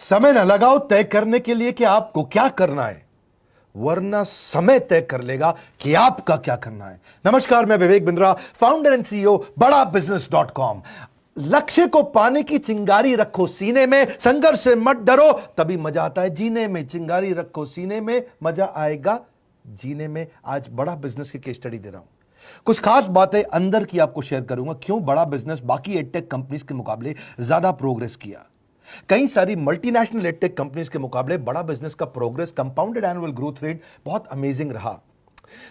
समय न लगाओ तय करने के लिए कि आपको क्या करना है, वरना समय तय कर लेगा कि आपका क्या करना है। नमस्कार, मैं Vivek Bindra, founder and CEO बड़ा बिजनेस.com। लक्ष्य को पाने की चिंगारी रखो सीने में, संघर्ष से मत डरो, तभी मजा आता है जीने में। चिंगारी रखो सीने में, मजा आएगा जीने में। आज बड़ा बिजनेस की केस स्टडी दे रहा हूं, कुछ खास बातें अंदर की आपको शेयर करूंगा, क्यों बड़ा बिजनेस बाकी एडटेक कंपनीज के मुकाबले ज्यादा प्रोग्रेस किया। कई सारी मल्टीनेशनल एडटेक कंपनीज के मुकाबले बड़ा बिजनेस का progress, compounded annual growth rate बहुत अमेजिंग रहा।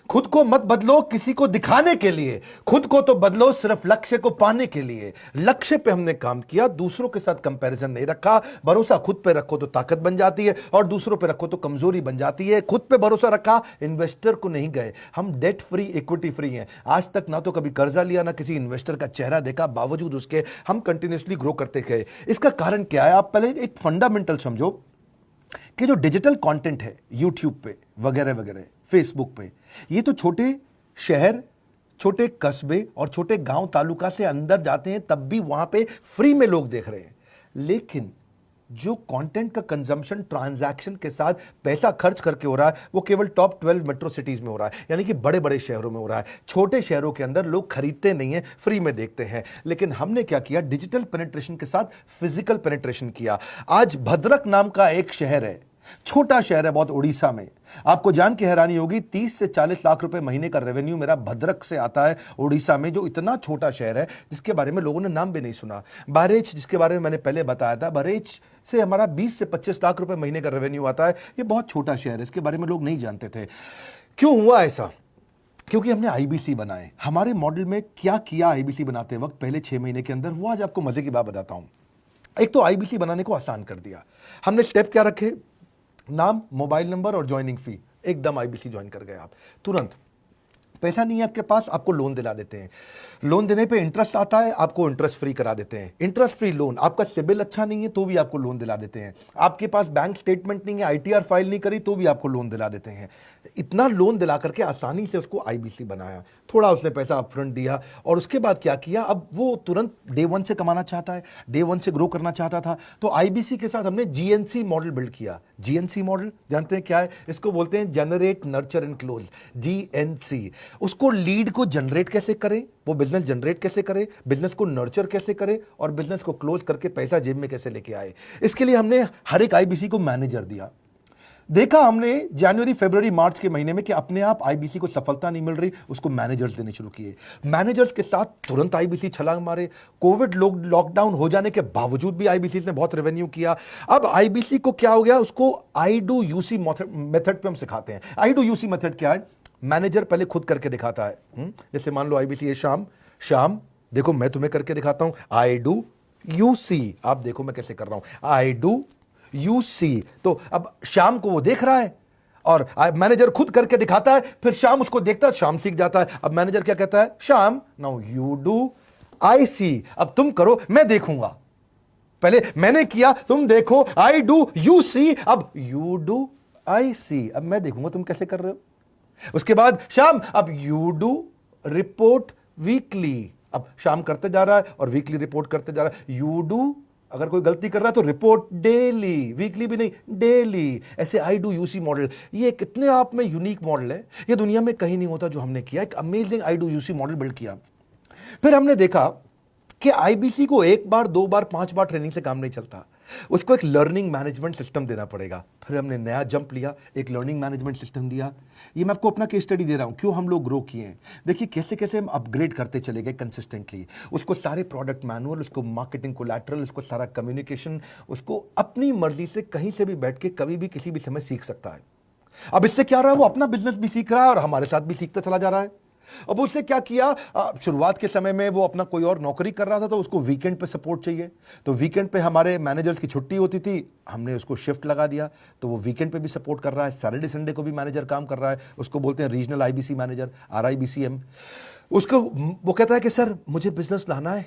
खुद को मत बदलो किसी को दिखाने के लिए, खुद को तो बदलो सिर्फ लक्ष्य को पाने के लिए। लक्ष्य पे हमने काम किया, दूसरों के साथ कंपैरिजन नहीं रखा। भरोसा खुद पे रखो तो ताकत बन जाती है, और दूसरों पे रखो तो कमजोरी बन जाती है। खुद पे भरोसा रखा, इन्वेस्टर को नहीं गए। हम डेट फ्री, इक्विटी फ्री हैं। आज तक ना तो कभी कर्जा लिया, ना किसी इन्वेस्टर का चेहरा देखा, बावजूद उसके हम कंटिन्यूसली ग्रो करते गए। इसका कारण क्या है? आप पहले एक फंडामेंटल समझो कि जो डिजिटल कंटेंट है यूट्यूब पे वगैरह वगैरह, फेसबुक पे, ये तो छोटे शहर, छोटे कस्बे और छोटे गांव तालुका से अंदर जाते हैं, तब भी वहां पे फ्री में लोग देख रहे हैं। लेकिन जो कंटेंट का कंजम्पशन ट्रांजैक्शन के साथ पैसा खर्च करके हो रहा है, वो केवल टॉप 12 मेट्रो सिटीज में हो रहा है, यानी कि बड़े बड़े शहरों में हो रहा है। छोटे शहरों के अंदर लोग खरीदते नहीं है, फ्री में देखते हैं। लेकिन हमने क्या किया? डिजिटल पेनिट्रेशन के साथ फिजिकल पेनिट्रेशन किया। आज भद्रक नाम का एक शहर है, छोटा शहर है बहुत, उड़ीसा में। आपको जान के हैरानी होगी, 30 से 40 लाख रुपए महीने का रेवेन्यू मेरा भद्रक से आता है, उड़ीसा में, जो इतना छोटा शहर है जिसके बारे में लोगों ने नाम भी नहीं सुना। बहरेच, जिसके बारे में मैंने पहले बताया था, बहरेच से हमारा 20 से 25 लाख रुपए महीने का रेवेन्यू आता है। ये बहुत छोटा शहर है, इसके बारे में लोग नहीं जानते थे। क्यों हुआ ऐसा? क्योंकि हमने आईबीसी बनाए। हमारे मॉडल में क्या किया आईबीसी बनाते वक्त, पहले 6 महीने के अंदर, वो आज आपको मजे की बात बताता हूं। एक तो आईबीसी बनाने को आसान कर दिया हमने। स्टेप क्या रखे? नाम, मोबाइल नंबर और ज्वाइनिंग फी, एकदम आईबीसी ज्वाइन कर गए आप तुरंत। पैसा नहीं है आपके पास, आपको लोन दिला देते हैं। लोन देने पे इंटरेस्ट आता है, आपको इंटरेस्ट फ्री करा देते हैं। Interest free loan. आपका सिबिल अच्छा नहीं है तो भी आपको लोन दिला देते हैं। आपके पास बैंक स्टेटमेंट नहीं है, आईटीआर फाइल नहीं करी तो भी आपको लोन दिला देते हैं। इतना लोन दिला करके आसानी से उसको आईबीसी बनाया। थोड़ा उसने पैसा अपफ्रंट दिया, और उसके बाद क्या किया? अब वो तुरंत डे वन से कमाना चाहता है, डे वन से ग्रो करना चाहता था, तो आईबीसी के साथ हमने जीएनसी मॉडल बिल्ड किया। जीएनसी मॉडल जानते हैं क्या है? इसको बोलते हैं generate, nurture and close, GNC. उसको लीड को जनरेट कैसे करें, वो बिजनेस जनरेट कैसे करे, बिजनेस को नर्चर कैसे करे, और बिजनेस को क्लोज करके पैसा जेब में कैसे लेके आए। इसके लिए हमने हर एक आईबीसी को मैनेजर दिया। देखा हमने जनवरी, फरवरी, मार्च के महीने में कि अपने आप आईबीसी को सफलता नहीं मिल रही, उसको मैनेजर्स देने शुरू किए। मैनेजर्स के साथ तुरंत आईबीसी छलांग मारे। कोविड लॉकडाउन हो जाने के बावजूद भी आईबीसी ने बहुत रेवेन्यू किया। अब आईबीसी को क्या हो गया? उसको आई डू यूसी मेथड पे हम सिखाते हैं। आई डू यूसी मेथड क्या है? मैनेजर पहले खुद करके दिखाता है। जैसे मान लो आईबीसी है शाम, देखो मैं तुम्हें करके दिखाता हूं, आई डू यू सी। आप देखो मैं कैसे कर रहा हूं, आई डू यू सी। तो अब शाम को वो देख रहा है, और मैनेजर खुद करके दिखाता है, फिर शाम उसको देखता है, शाम सीख जाता है। अब मैनेजर क्या कहता है? शाम, नाउ यू डू आई सी। अब तुम करो, मैं देखूंगा। पहले मैंने किया, तुम देखो, आई डू यू सी, अब यू डू आई सी। अब मैं देखूंगा तुम कैसे कर रहे हो। उसके बाद शाम, अब यू डू रिपोर्ट वीकली। अब शाम करते जा रहा है और वीकली रिपोर्ट करते जा रहा है। यू डू, अगर कोई गलती कर रहा है तो रिपोर्ट डेली, वीकली भी नहीं, डेली। ऐसे आई डू यूसी मॉडल, ये कितने आप में यूनिक मॉडल है, ये दुनिया में कहीं नहीं होता जो हमने किया। एक amazing I do UC model build किया। फिर हमने देखा कि आईबीसी को 1 बार, 2 बार, 5 बार ट्रेनिंग से काम नहीं चलता, उसको एक लर्निंग मैनेजमेंट सिस्टम देना पड़ेगा। फिर हमने नया जंप लिया, एक लर्निंग मैनेजमेंट सिस्टम दिया। ये मैं आपको अपना केस स्टडी दे रहा हूं, क्यों हम लोग ग्रो किए हैं। देखिए कैसे कैसे हम अपग्रेड करते चले गए कंसिस्टेंटली। उसको सारे प्रोडक्ट मैनुअल, उसको मार्केटिंग कोलैटरल, उसको सारा कम्युनिकेशन, उसको अपनी मर्जी से कहीं से भी बैठ के कभी भी किसी भी समय सीख सकता है। अब इससे क्या रहा है? वो अपना बिजनेस भी सीख रहा है और हमारे साथ भी सीखता चला जा रहा है। अब उससे क्या किया? शुरुआत के समय में वो अपना कोई और नौकरी कर रहा था, तो उसको वीकेंड पे सपोर्ट चाहिए। तो वीकेंड पे हमारे मैनेजर्स की छुट्टी होती थी, हमने उसको शिफ्ट लगा दिया, तो वो वीकेंड पे भी सपोर्ट कर रहा है। सैटरडे संडे को भी मैनेजर काम कर रहा है। उसको बोलते हैं रीजनल आईबीसी मैनेजर, RIBCM। उसको वो कहता है कि सर मुझे बिजनेस लाना है,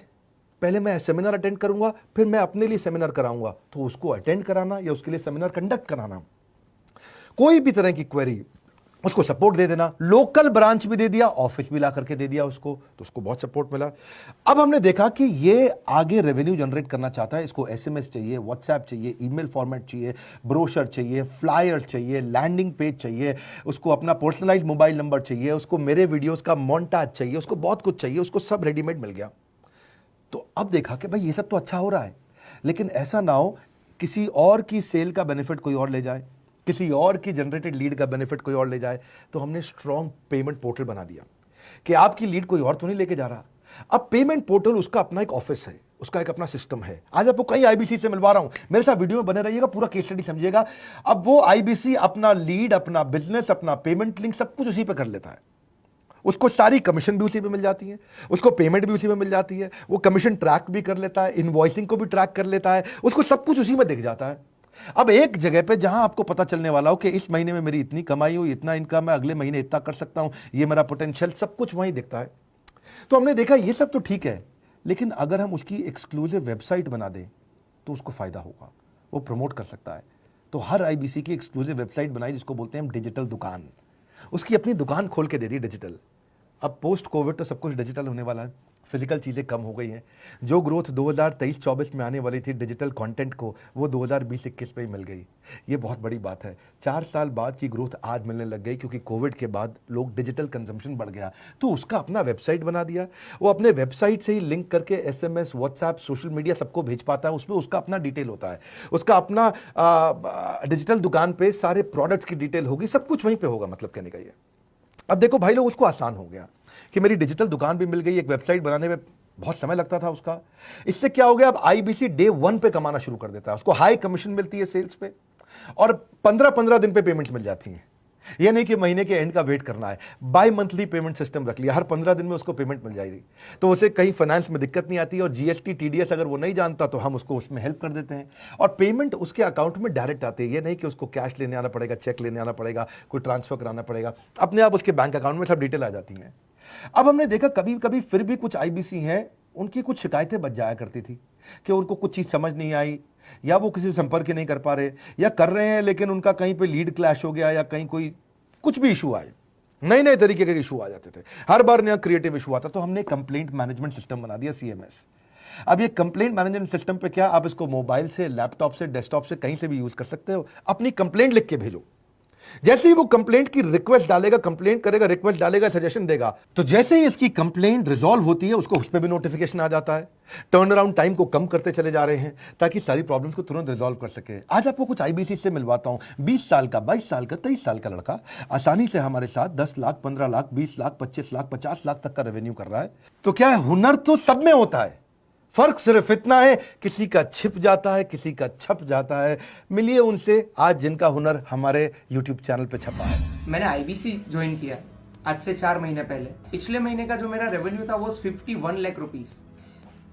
पहले मैं सेमिनार अटेंड करूंगा, फिर मैं अपने लिए सेमिनार कराऊंगा। तो उसको अटेंड कराना या उसके लिए सेमिनार कंडक्ट कराना, कोई भी तरह की क्वेरी, उसको सपोर्ट दे देना, लोकल ब्रांच भी दे दिया, ऑफिस भी ला करके दे दिया उसको, तो उसको बहुत सपोर्ट मिला। अब हमने देखा कि ये आगे रेवेन्यू जनरेट करना चाहता है, इसको एसएमएस चाहिए, व्हाट्सएप चाहिए, ईमेल फॉर्मेट चाहिए, ब्रोशर चाहिए, फ्लायर चाहिए, लैंडिंग पेज चाहिए, उसको अपना पर्सनलाइज मोबाइल नंबर चाहिए, उसको मेरे वीडियोस का मोन्टाज चाहिए, उसको बहुत कुछ चाहिए, उसको सब रेडीमेड मिल गया। तो अब देखा कि भाई ये सब तो अच्छा हो रहा है, लेकिन ऐसा ना हो किसी और की सेल का बेनिफिट कोई और ले जाए, किसी और की जनरेटेड लीड का बेनिफिट कोई और ले जाए। तो हमने स्ट्रॉन्ग पेमेंट पोर्टल बना दिया कि आपकी लीड कोई और तो नहीं लेके जा रहा। अब पेमेंट पोर्टल उसका अपना एक ऑफिस है, उसका एक अपना सिस्टम है। आज आपको कई आईबीसी से मिलवा रहा हूं, मेरे साथ वीडियो में बने रहिएगा, पूरा केस स्टडी समझिएगा। अब वो आईबीसी अपना लीड, अपना बिजनेस, अपना पेमेंट लिंक सब कुछ उसी पे कर लेता है। उसको सारी कमीशन भी उसी पे मिल जाती है, उसको पेमेंट भी उसी में मिल जाती है, वो कमीशन ट्रैक भी कर लेता है, इनवॉइसिंग को भी ट्रैक कर लेता है, उसको सब कुछ उसी में दिख जाता है। अब एक जगह पे जहां आपको पता चलने वाला हो कि इस महीने में मेरी इतनी कमाई हुई, इतना इनकम है, अगले महीने इतना कर सकता हूं, ये मेरा पोटेंशियल, सब कुछ वहीं दिखता है। तो हमने देखा ये सब तो ठीक है, लेकिन अगर हम उसकी एक्सक्लूसिव वेबसाइट बना दें तो उसको फायदा होगा, वो प्रमोट कर सकता है। तो हर आईबीसी की एक्सक्लूसिव वेबसाइट बनाई, जिसको बोलते हैं हम डिजिटल दुकान। उसकी अपनी दुकान खोल के दे दी डिजिटल। अब पोस्ट कोविड तो सब कुछ डिजिटल होने वाला है, फिजिकल चीज़ें कम हो गई हैं। जो ग्रोथ 2023-24 में आने वाली थी डिजिटल कंटेंट को, वो 2020-21 में ही मिल गई। ये बहुत बड़ी बात है। 4 साल बाद की ग्रोथ आज मिलने लग गई, क्योंकि कोविड के बाद लोग डिजिटल कंजम्पशन बढ़ गया। तो उसका अपना वेबसाइट बना दिया, वो अपने वेबसाइट से ही लिंक करके एसएमएस, व्हाट्सएप, सोशल मीडिया सबको भेज पाता है। उसमें उसका अपना डिटेल होता है, उसका अपना डिजिटल दुकान पे सारे प्रोडक्ट्स की डिटेल होगी, सब कुछ वहीं पर होगा। मतलब कहने का ये, अब देखो भाई लोग, उसको आसान हो गया कि मेरी डिजिटल दुकान भी मिल गई। एक वेबसाइट बनाने में बहुत समय लगता था उसका। इससे क्या हो गया, अब आईबीसी डे 1 पे कमाना शुरू कर देता है। उसको हाई कमीशन मिलती है सेल्स पे, और 15-15 दिन पे पेमेंट्स मिल जाती हैं। यह नहीं कि महीने के एंड का वेट करना है, बाय मंथली पेमेंट सिस्टम रख लिया, हर 15 दिन में उसको पेमेंट मिल जाएगी। तो उसे कहीं फाइनेंस में दिक्कत नहीं आती, और जीएसटी, टीडीएस अगर वो नहीं जानता तो हम उसको उसमें हेल्प कर देते हैं, और पेमेंट उसके अकाउंट में डायरेक्ट आती है। ये नहीं कि उसको कैश लेने आना पड़ेगा, चेक लेने आना पड़ेगा, कोई ट्रांसफर कराना पड़ेगा, अपने आप उसके बैंक अकाउंट में सब डिटेल आ जाती हैं। अब हमने देखा कभी कभी फिर भी कुछ आईबीसी हैं, उनकी कुछ शिकायतें बच जाया करती थी कि उनको कुछ चीज़ समझ नहीं आई, या वो किसी से संपर्क ही नहीं कर पा रहे, या कर रहे हैं लेकिन उनका कहीं पे लीड क्लैश हो गया, या कहीं कोई कुछ भी इशू आए, नए नए तरीके के इशू आ जाते थे, हर बार नया क्रिएटिव इशू आता। तो हमने कंप्लेंट मैनेजमेंट सिस्टम बना दिया, सीएमएस। अब ये कंप्लेंट मैनेजमेंट सिस्टम पे क्या, आप इसको मोबाइल से, लैपटॉप से, डेस्कटॉप से, कहीं से भी यूज कर सकते हो। अपनी कंप्लेंट लिख के भेजो, जैसे ही वो कंप्लेंट की रिक्वेस्ट डालेगा, कंप्लेंट करेगा, रिक्वेस्ट डालेगा, सजेशन देगा, तो जैसे ही इसकी कंप्लेंट रिजॉल्व होती है उसको उस पर भी नोटिफिकेशन आ जाता है। टर्न अराउंड टाइम को कम करते चले जा रहे हैं ताकि सारी प्रॉब्लम्स को तुरंत रिजॉल्व कर सके। आज आपको कुछ आईबीसी से मिलवाता हूं, 20 साल का, 22 साल का, 23 साल का लड़का आसानी से हमारे साथ 10 लाख, 15 लाख, 20 लाख, 25 लाख, 50 लाख तक का रेवेन्यू कर रहा है। तो क्या है, हुनर तो सब में होता है, फर्क सिर्फ इतना है किसी का छिप जाता है, किसी का छप जाता है। मिलिए उनसे आज जिनका हुनर हमारे YouTube चैनल पे छपा है। मैंने आईबीसी ज्वाइन किया आज से 4 महीने पहले। पिछले महीने का जो मेरा रेवेन्यू था वो 51 लाख रुपीस,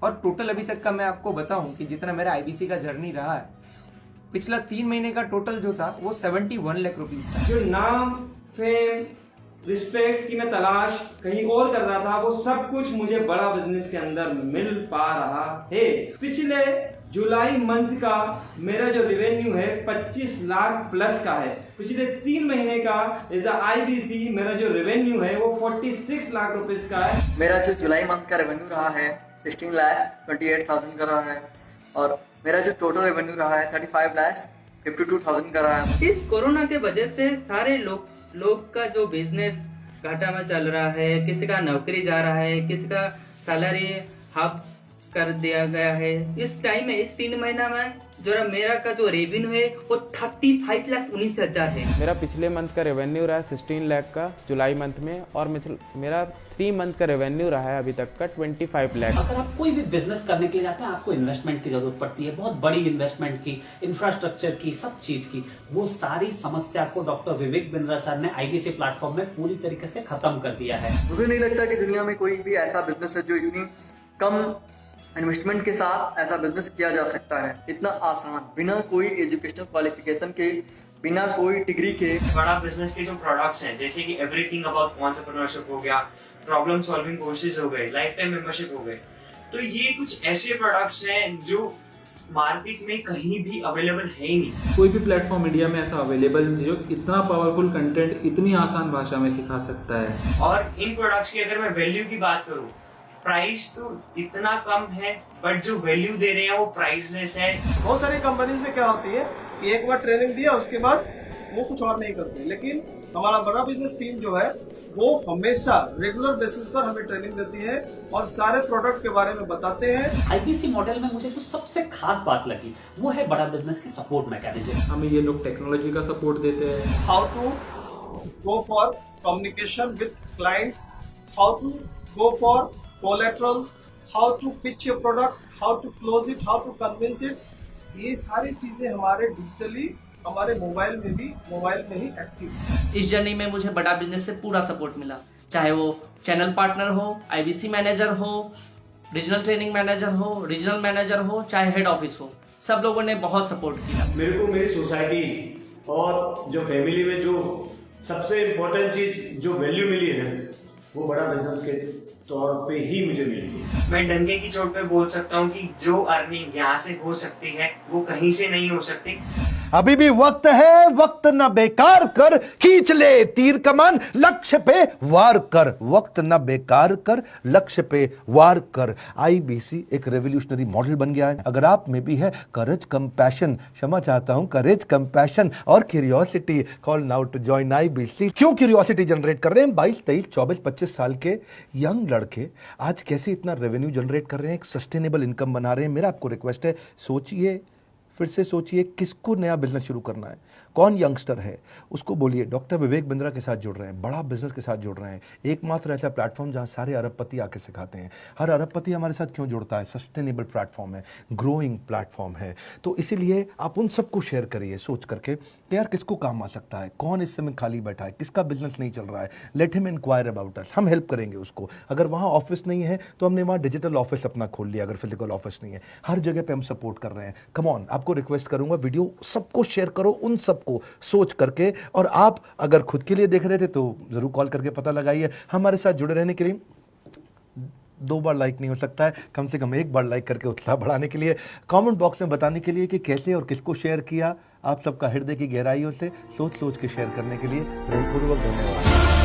और टोटल अभी तक का मैं आपको बताऊं कि जितना मेरा आईबीसी का जर्नी रहा है, पिछला 3 महीने का टोटल जो था वो 71 लाख रुपीस था। जो नाम, फेम, रिस्पेक्ट की मैं तलाश कहीं और कर रहा था, वो सब कुछ मुझे बड़ा बिजनेस के अंदर मिल पा रहा है। पिछले जुलाई मंथ का मेरा जो रेवेन्यू है 25 लाख प्लस का है। पिछले 3 महीने का एज आईबीसी मेरा जो रेवेन्यू है वो 46 लाख रुपीस का है। मेरा जो जुलाई मंथ का रेवेन्यू रहा है 16,28,000 का रहा है, और मेरा जो टोटल रेवेन्यू रहा है 35,52,000 का रहा है। इस कोरोना के वजह से सारे लोग का जो बिजनेस घाटा में चल रहा है, किसी का नौकरी जा रहा है, किसी का सैलरी हाफ कर दिया गया है। इस टाइम में, इस 3 महीना में जो मेरा का जो रेवेन्यू है वो 35,19,000 है। मेरा पिछले मंथ का रेवेन्यू रहा है 16 लाख का जुलाई मंथ में, और मेरा 3 मंथ का रेवेन्यू रहा है अभी तक का 25 लाख। अगर आप कोई भी बिजनेस करने के लिए जाते हैं, आपको इन्वेस्टमेंट की जरूरत पड़ती है, बहुत बड़ी इन्वेस्टमेंट की, इंफ्रास्ट्रक्चर की, सब चीज की। वो सारी समस्या को डॉक्टर विवेक बिंद्रा सर ने आईबीसी प्लेटफॉर्म में पूरी तरीके से खत्म कर दिया है। मुझे नहीं लगता कि दुनिया में कोई भी ऐसा बिजनेस है जो इतनी कम इन्वेस्टमेंट के साथ ऐसा बिजनेस किया जा सकता है, इतना आसान, बिना कोई एजुकेशनल क्वालिफिकेशन के, बिना कोई डिग्री के। बड़ा बिजनेस के जो प्रोडक्ट्स हैं, जैसे कि एवरीथिंग अबाउट एंटरप्रेन्योरशिप हो गया, प्रॉब्लम सॉल्विंग कोर्सेज हो गए, लाइफ टाइम मेंबरशिप हो गए, तो ये कुछ ऐसे प्रोडक्ट्स हैं जो मार्केट में कहीं भी अवेलेबल है ही नहीं। कोई भी प्लेटफॉर्म इंडिया में ऐसा अवेलेबल नहीं जो इतना पावरफुल कंटेंट इतनी आसान भाषा में सिखा सकता है। और इन प्रोडक्ट्स की अगर मैं वैल्यू की बात करूं, प्राइस तो इतना कम है बट जो वैल्यू दे रहे हैं वो प्राइसलेस है। बहुत सारी कंपनीज में क्या होती है कि एक बार ट्रेनिंग दिया उसके बाद वो कुछ और नहीं करते, लेकिन हमारा बड़ा बिजनेस टीम जो है वो हमेशा रेगुलर बेसिस पर हमें ट्रेनिंग देती है और सारे प्रोडक्ट के बारे में बताते हैं। आईबीसी मॉडल में मुझे जो सबसे खास बात लगी वो है बड़ा बिजनेस की सपोर्ट मैकेनिज्म। हमें ये लोग टेक्नोलॉजी का सपोर्ट देते हैं। How to go for communication with clients, how to go for collaterals, how to pitch your product, how to close it, how to convince it, ये सारी चीजें हमारे डिजिटली हमारे मोबाइल में ही एक्टिव है। इस जर्नी में मुझे बड़ा बिजनेस से पूरा सपोर्ट मिला, चाहे वो चैनल पार्टनर हो, आईबीसी मैनेजर हो, रीजनल ट्रेनिंग मैनेजर हो, रीजनल मैनेजर हो, चाहे हेड ऑफिस हो, सब लोगों ने बहुत सपोर्ट किया। मेरे को मेरी सोसाइटी और जो फैमिली में जो सबसे इम्पोर्टेंट चीज जो वैल्यू मिली है वो बड़ा बिजनेस के तौर पे ही मुझे मिली। मैं डंके की चोट पे बोल सकता हूँ कि जो अर्निंग यहाँ से हो सकती है वो कहीं से नहीं हो सकती। अभी भी वक्त है, वक्त न बेकार कर, खींच ले तीर कमान, लक्ष्य पे वार कर, वक्त न बेकार कर, लक्ष्य पे वार कर। आईबीसी एक रेवोल्यूशनरी मॉडल बन गया है। अगर आप में भी है करेज, कंपैशन, क्षमा चाहता हूं, करेज, कंपैशन और curiosity, call now to join IBC. क्यों क्यूरियोसिटी जनरेट कर रहे हैं? 22, 23, 24, 25 साल के यंग लड़के आज कैसे इतना रेवेन्यू जनरेट कर रहे हैं, एक सस्टेनेबल इनकम बना रहे हैं। मेरा आपको रिक्वेस्ट है, सोचिए, फिर से सोचिए, किसको नया बिजनेस शुरू करना है, कौन यंगस्टर है, उसको बोलिए डॉक्टर विवेक बिंद्रा के साथ जुड़ रहे हैं, बड़ा बिजनेस के साथ जुड़ रहे हैं। एकमात्र ऐसा प्लेटफॉर्म जहां सारे अरबपति आके सिखाते हैं। हर अरबपति हमारे साथ क्यों जुड़ता है? सस्टेनेबल प्लेटफॉर्म है, ग्रोइंग प्लेटफॉर्म है। तो इसीलिए आप उन सबको शेयर करिए सोच करके कि यार किसको काम आ सकता है, कौन इस समय खाली बैठा है, किसका बिजनेस नहीं चल रहा है, let him inquire about us, हम हेल्प करेंगे उसको। अगर वहाँ ऑफिस नहीं है तो हमने वहाँ डिजिटल ऑफिस अपना खोल लिया, अगर फिजिकल ऑफिस नहीं है, हर जगह पे हम सपोर्ट कर रहे हैं। कम ऑन, आपको रिक्वेस्ट करूंगा वीडियो सबको शेयर करो, उन सबको सोच करके। और आप अगर खुद के लिए देख रहे थे तो जरूर कॉल करके पता लगाइए। हमारे साथ जुड़े रहने के लिए 2 बार लाइक नहीं हो सकता है, कम से कम 1 बार लाइक करके उत्साह बढ़ाने के लिए, कमेंट बॉक्स में बताने के लिए कि कैसे और किसको शेयर किया। आप सबका हृदय की गहराइयों से सोच सोच के शेयर करने के लिए हृदयपूर्वक धन्यवाद।